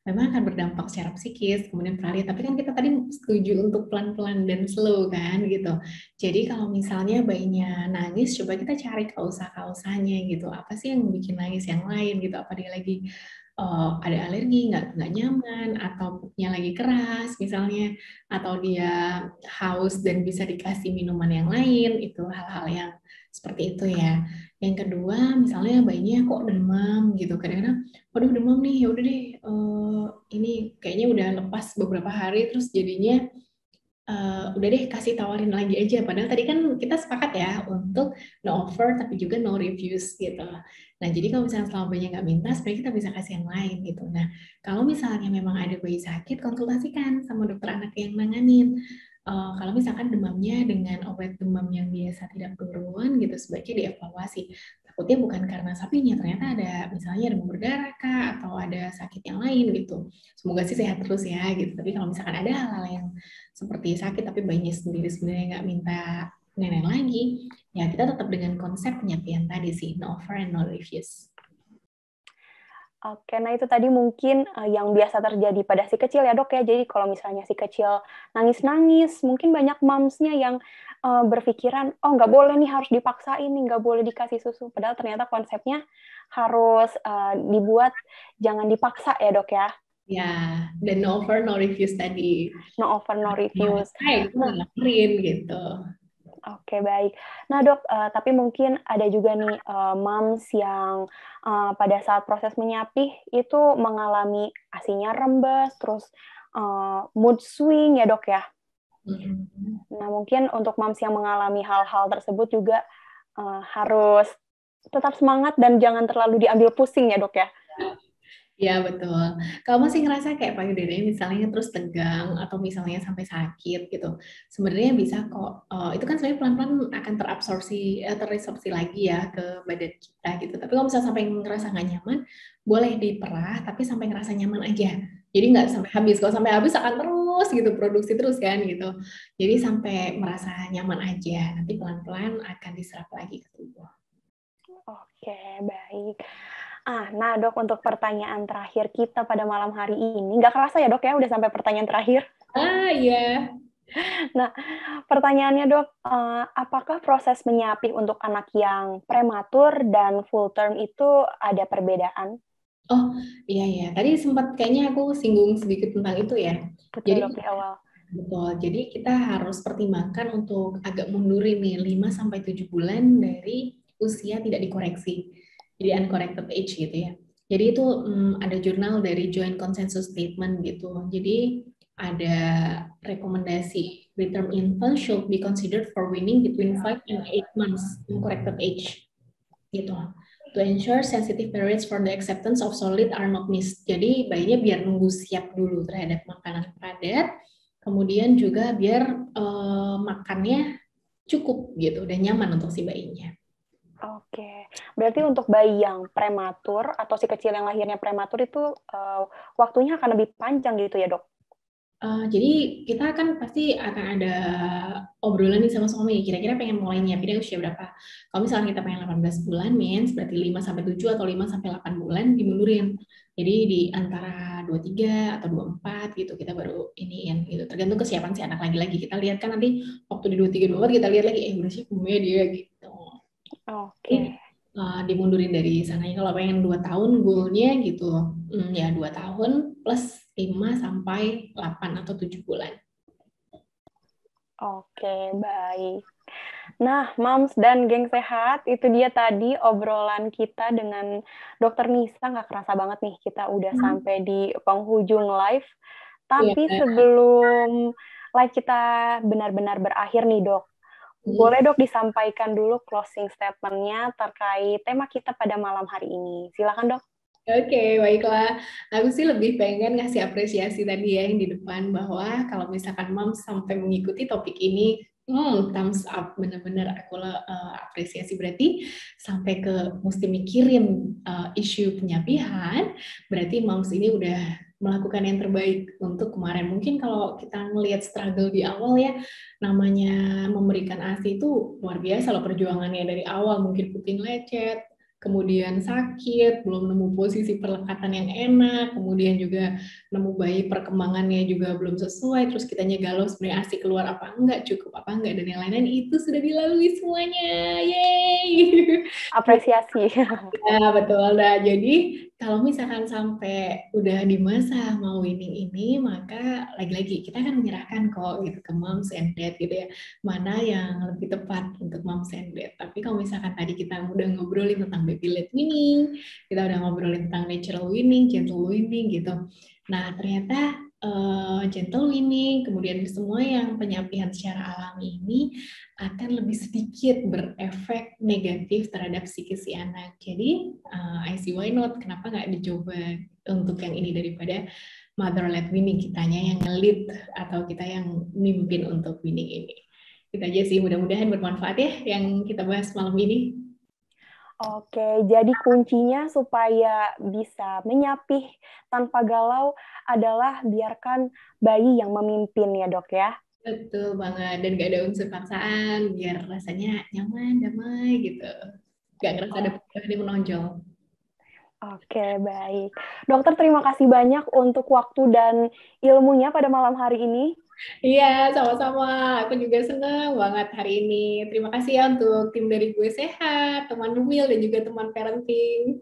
Memang akan berdampak secara psikis, kemudian peralihan. Tapi kan kita tadi setuju untuk pelan-pelan dan slow kan gitu. Jadi kalau misalnya bayinya nangis, coba kita cari kausa-kausanya gitu. Apa sih yang bikin nangis yang lain gitu? Apa dia lagi ada alergi, nggak nyaman, atau pupnya lagi keras misalnya, atau dia haus dan bisa dikasih minuman yang lain, itu hal-hal yang seperti itu ya. Yang kedua, misalnya bayinya kok demam gitu, kadang-kadang, waduh demam nih, ya udah deh, ini kayaknya udah lepas beberapa hari, terus jadinya udah deh kasih tawarin lagi aja. Padahal tadi kan kita sepakat ya untuk no offer tapi juga no reviews gitu. Nah jadi kalau misalnya selama bayinya nggak minta, sebenarnya kita bisa kasih yang lain gitu. Nah kalau misalnya memang ada bayi sakit, konsultasikan sama dokter anak yang nanganin. Kalau misalkan demamnya dengan obat demam yang biasa tidak turun gitu, sebaiknya dievaluasi. Takutnya bukan karena sapinya, ternyata ada misalnya demam berdarah kah, atau ada sakit yang lain gitu. Semoga sih sehat terus ya gitu. Tapi kalau misalkan ada hal-hal yang seperti sakit tapi bayinya sendiri sebenarnya nggak minta nenek lagi, ya kita tetap dengan konsep penyapian tadi sih, no offer and no refuse. Oke, nah itu tadi mungkin yang biasa terjadi pada si kecil ya dok ya. Jadi kalau misalnya si kecil nangis-nangis, mungkin banyak momsnya yang berpikiran, oh nggak boleh nih, harus dipaksain nih, nggak boleh dikasih susu. Padahal ternyata konsepnya harus dibuat jangan dipaksa ya dok ya. Ya, dan no offer, no reviews tadi. No offer, no Nah, reviews. itu Nah, ngapain gitu. oke, baik. Nah dok, tapi mungkin ada juga nih moms yang pada saat proses menyapih itu mengalami ASI-nya rembes, terus mood swing ya dok ya. Mm-mm. Nah mungkin untuk moms yang mengalami hal-hal tersebut juga harus tetap semangat dan jangan terlalu diambil pusing ya dok ya. Ya betul. Kalau masih ngerasa kayak payudaranya misalnya terus tegang atau misalnya sampai sakit gitu, sebenarnya bisa kok. Itu kan sebenarnya pelan-pelan akan terabsorpsi, terresorpsi lagi ya ke badan kita gitu. Tapi kalau misalnya sampai ngerasa nggak nyaman, boleh diperah, tapi sampai ngerasa nyaman aja. Jadi nggak sampai habis. Kalau sampai habis akan terus gitu produksi terus kan gitu. Jadi sampai merasa nyaman aja. Nanti pelan-pelan akan diserap lagi ke tubuh. Oke, baik. Nah dok, untuk pertanyaan terakhir kita pada malam hari ini, nggak kerasa ya dok ya, udah sampai pertanyaan terakhir. Iya. Nah, pertanyaannya dok, apakah proses menyapih untuk anak yang prematur dan full term itu ada perbedaan? Oh, iya ya. Tadi sempat kayaknya aku singgung sedikit tentang itu ya. Betul Jadi dok, di awal. betul. Jadi kita harus pertimbangkan untuk agak mundurin nih 5 sampai 7 bulan dari usia tidak dikoreksi. Jadi uncorrected age gitu ya. Jadi itu ada jurnal dari Joint Consensus Statement gitu. Jadi ada rekomendasi preterm infant should be considered for weaning between 5 and 8 months uncorrected age gitu to ensure sensitive periods for the acceptance of solid are not missed. Jadi bayinya biar nunggu siap dulu terhadap makanan padat, kemudian juga biar makannya cukup gitu dan nyaman untuk si bayinya. Oke, berarti untuk bayi yang prematur atau si kecil yang lahirnya prematur itu waktunya akan lebih panjang gitu ya dok? Jadi kita kan pasti akan ada obrolan nih sama suami, kira-kira pengen mulai nyiapin usia berapa. Kalau misalnya kita pengen 18 bulan, means berarti 5 sampai 7 atau 5 sampai 8 bulan dimundurin. Jadi di antara 23 atau 24 gitu kita baru iniin gitu. Tergantung kesiapan si anak lagi-lagi. Kita lihat kan nanti waktu di 23 24 kita lihat lagi udah siap belum ya dia gitu. Jadi Oke. dimundurin dari sananya kalau pengen 2 tahun goalnya gitu. Ya 2 tahun plus 5 sampai 8 atau 7 bulan. Oke, baik. Nah, Moms dan Geng Sehat, itu dia tadi obrolan kita dengan Dokter Nisa. Nggak kerasa banget nih, kita udah sampai di penghujung live. Iya. Tapi sebelum live kita benar-benar berakhir nih, Dok, boleh Dok disampaikan dulu closing statement-nya terkait tema kita pada malam hari ini. Silakan, Dok. Oke, baiklah. Aku sih lebih pengen ngasih apresiasi tadi ya yang di depan bahwa kalau misalkan Mom sampai mengikuti topik ini, thumbs up, bener-bener aku apresiasi. Berarti sampai ke mesti mikirin isu penyapihan, berarti Moms ini udah melakukan yang terbaik untuk kemarin. Mungkin kalau kita ngelihat struggle di awal ya, namanya memberikan ASI itu luar biasa loh perjuangannya dari awal, mungkin puting lecet, kemudian sakit, belum nemu posisi perlekatan yang enak, kemudian juga nemu bayi perkembangannya juga belum sesuai, terus kitanya galau sebenarnya ASI keluar apa enggak, cukup apa enggak, dan yang lain-lain itu sudah dilalui semuanya, yeay! Apresiasi. Ya, betul. Nah, jadi kalau misalkan sampai udah di masa mau winning ini, maka lagi-lagi kita akan menyerahkan kok gitu ke moms and dad gitu ya. Mana yang lebih tepat untuk moms and dad. Tapi kalau misalkan tadi kita udah ngobrolin tentang baby led winning, kita udah ngobrolin tentang natural winning, gentle winning gitu. Nah, ternyata gentle winning, kemudian semua yang penyapihan secara alami ini akan lebih sedikit berefek negatif terhadap psikis si anak. Jadi, I see why not, kenapa nggak dicoba untuk yang ini daripada mother-led winning, kitanya yang nge-lead atau kita yang mimpin untuk winning ini. Itu aja sih, mudah-mudahan bermanfaat ya yang kita bahas malam ini. Oke, jadi kuncinya supaya bisa menyapih tanpa galau adalah biarkan bayi yang memimpin ya dok ya. Betul banget, dan gak ada unsur paksaan, biar rasanya nyaman, damai gitu. Gak ngerasa ada perubahan yang menonjol. Oke, baik. Dokter, terima kasih banyak untuk waktu dan ilmunya pada malam hari ini. Iya, sama-sama. Aku juga seneng banget hari ini. Terima kasih ya untuk tim dari Gue Sehat, teman Bumil, dan juga teman parenting.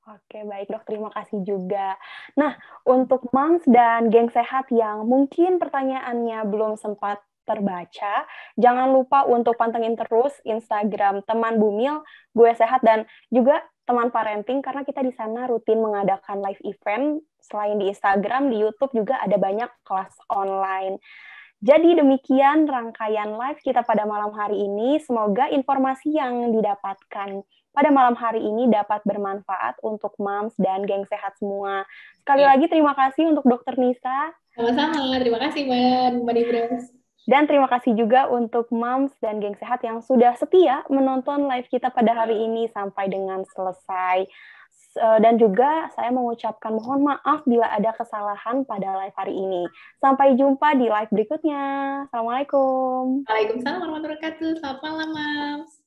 Oke, baik dok. Terima kasih juga. Nah, untuk moms dan geng sehat yang mungkin pertanyaannya belum sempat terbaca, jangan lupa untuk pantengin terus Instagram teman Bumil, gue sehat, dan juga teman parenting, karena kita di sana rutin mengadakan live event. Selain di Instagram, di YouTube juga ada banyak kelas online. Jadi demikian rangkaian live kita pada malam hari ini. Semoga informasi yang didapatkan pada malam hari ini dapat bermanfaat untuk moms dan geng sehat semua. Sekali Iya. lagi terima kasih untuk Dokter Nisa. Sama-sama. Terima kasih, Mbak Ibras. Dan terima kasih juga untuk moms dan geng sehat yang sudah setia menonton live kita pada hari ini sampai dengan selesai. Dan juga saya mengucapkan mohon maaf bila ada kesalahan pada live hari ini. Sampai jumpa di live berikutnya. Assalamualaikum. Waalaikumsalam warahmatullahi wabarakatuh. Selamat malam, Mas.